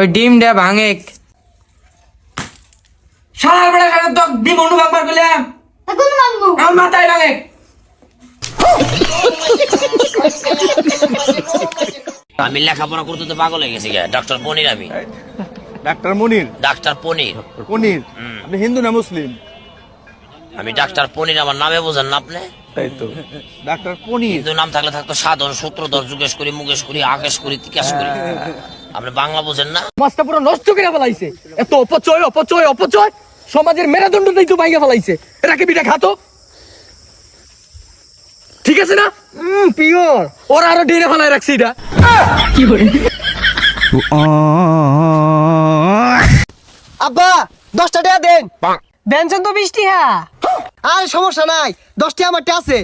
ওই ডিমটা ভাঙে শালার বেড়া কাটা তো ডিম অনু ভাঙবার করলাম এখন মানবো আমার মাথায় ভাঙে আমি লেখাপড়া করতে তো পাগল হয়ে গেছি ডাক্তার পনির। আমি ডাক্তার মনির। ডাক্তার পনির। পনির? আপনি হিন্দু না মুসলিম? আমি ডাক্তার পনির, আমার নামে বোঝেন না আপনি? তাই তো, ডাক্তার পনির। হিন্দু নাম থাকলে থাকতো সাধন, সূত্রধর, যুগেশ করি, মুকেশ করি, আকেশ করি, তিকাশ করি। আপনি বাংলা বোঝেন না? মাছটা পুরো নষ্ট করে ফেলাইছে। এত অপচয় অপচয় অপচয়, সমাজের মেরুদণ্ডটাই তো ভাঙিয়ে ফেলাইছে। এটাকে বিটা খাতো, ঠিক আছে না? পিওর। ওরা আরো ডেরে ফেলায় রাখছে এটা। কি করে আব্বা 10টা টাকা দেন। বেনছেন তো 20 টাকা। আর সমস্যা নাই, 10টা আমারটা আছে।